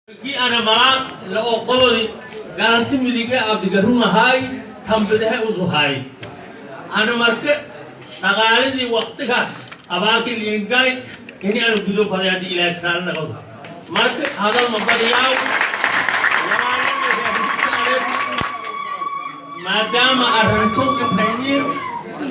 أنا معك لو قولي قالت مديك عبد الجرون هاي تنبذها وزهاي أنا مركب تقاليدي وقتها أباك الإنجاي إني أنا بدو فريادي إلى كان نقول مركب هذا المبادئ ما دام أرنكم كفيني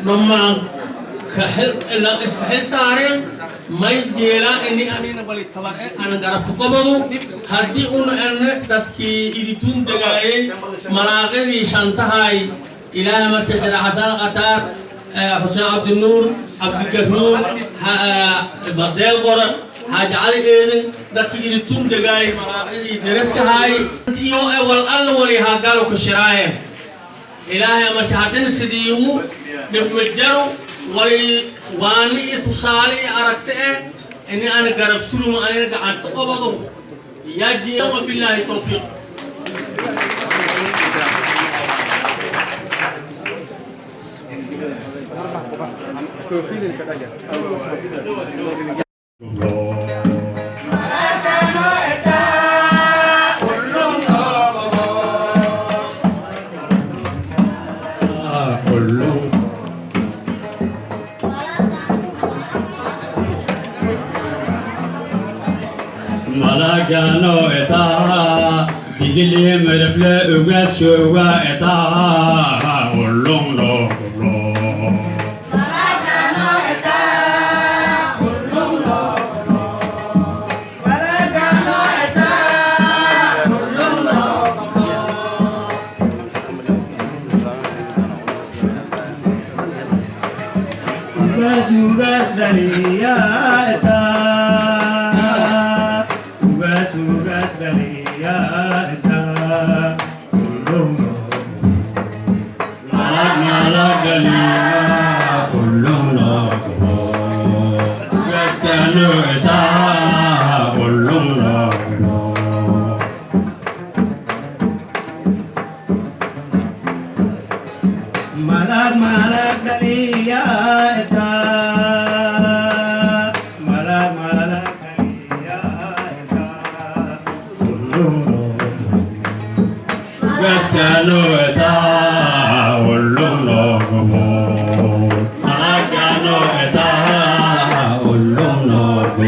مما كحل سارين ما يجيلا إني أنا نبالي تبارك أنا جرب كقبضو هدي أن تذكي إدتون دعائي مراقبي شانتهاي إلى ما تجرى حسن قطار حسين عبد النور عبد الكفنور بدل قرن حاج علي إيدن تذكي إدتون دعائي مراقبي درسهاي تيو أول أول هاقالو كشراية إلهي ما شهادين سديمو نمجرو ولي واني تصالي أردته إني أنا قرب سلوم أنا قاعد تقبضه يجي وبالله التوفيق. Malagano eta, digili merefle ugashuwa eta, ulung lo lo. Malagano eta, ulung lo lo. Malagano eta, ulung lo lo. Ugas dalia eta. Ugas dalia eta ulung malag dalia ulung ugas dalu eta ulung malag dalia eta Gastano eta ulung logo, Gastano eta ulung logo.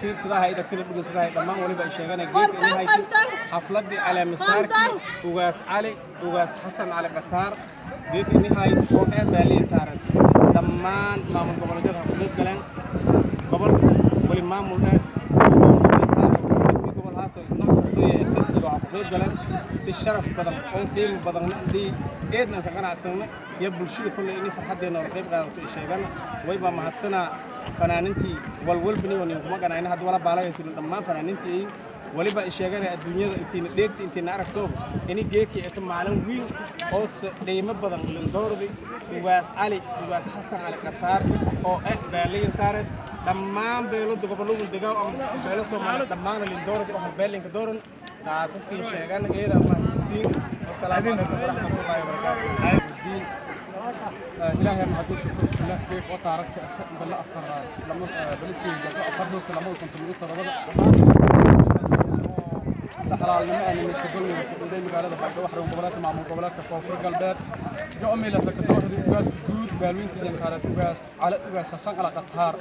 fiirsadaha dadka dhageystaha dhammaan waliba ay sheeganay geedka inay xafladii ala misaarki ugaas Ali ugaas Xasan Ali Qatar geedka inay oo baalin taaran dhammaan maamul goboleedyada ku galeen gobol wali maamul gobol haato nooc kasta ee dadka ku galeen si sharaf badan oo qiimo badan geedna ka ganacsan iyo bulshada kullu inay farxadeena oo qayb qaadato sheegana wayba mahadsana fanaaniintii walwalbani oo kuma ganayna had wala baalaysan dhammaan fanaaniintii waliba sheegana adduunyada intii dheegti intii aragto in geedkii ay maalin weyn oo deeyma badan lindoordi ugaas Ali ugaas Xasan Ali Qatar oo baalin taaran dhammaan beelada gobolada degaa oo beelo Soomaaliya dhammaan lindoordi oo baalinka dooran taasasi sheegana eeda ma sidii wassalaamu alaykum warahmatullaahi wabarakaatuh إلهي ما عدوش يخلص الله كيف وطارك بلا أفر لما بلسي أفرد لما كنت مريض ربنا سحر لما أنا مش كدولي ودي مقالة بعد واحد من قبلات مع مقابلات كوفر قلبات جو أمي لفك الدور هذي وجاس كدود بالوين تجين كارت وجاس حسن على قطار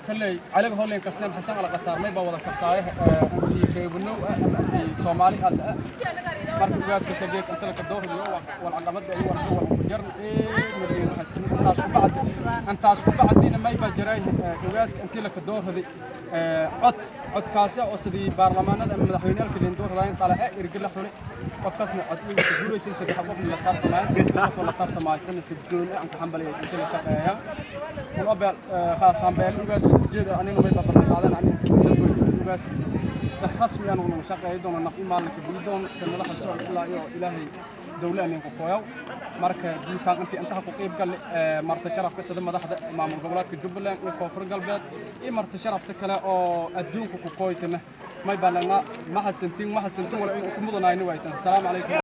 كلي على هولين كسلم حسن على قطار ما يبغى ولا كسايه أنتي كيبنو أنتي صومالي هذا مركب وجاس كشجيك أنت لك الدور هذي والعقبات أي واحد هو مجرد مدين حسن أنت أسكت بعد دين ما يبغى جراي وجاس أنت لك الدور هذي عد كاسة أو سدي برلمان هذا مدحويني الكلين دور هذا طالع يرجع له حولي وقصنا عد يقولوا سين سدي حبوب من الطرف معي ولا الطرف معي سنة سدون أنك حنبلي مثل شقيا والأب خلاص عم بيقول وجاس جد أنا ما بيطلع هذا أنا وجاس رسمي أنا من شقيا يدون النقي مالك بيدون سنة لا حسوا الله يا إلهي دولة أني كوياو marka guutaan inta ku qeyb gal marti sharafka sida madaxda maamul goboleedka Jubbaland iyo Koonfur Galbeed iyo marti sharafta kale oo adduunka ku qoytana may balana ma hasantiin wala in ku mudanayna waytan salaam alaykum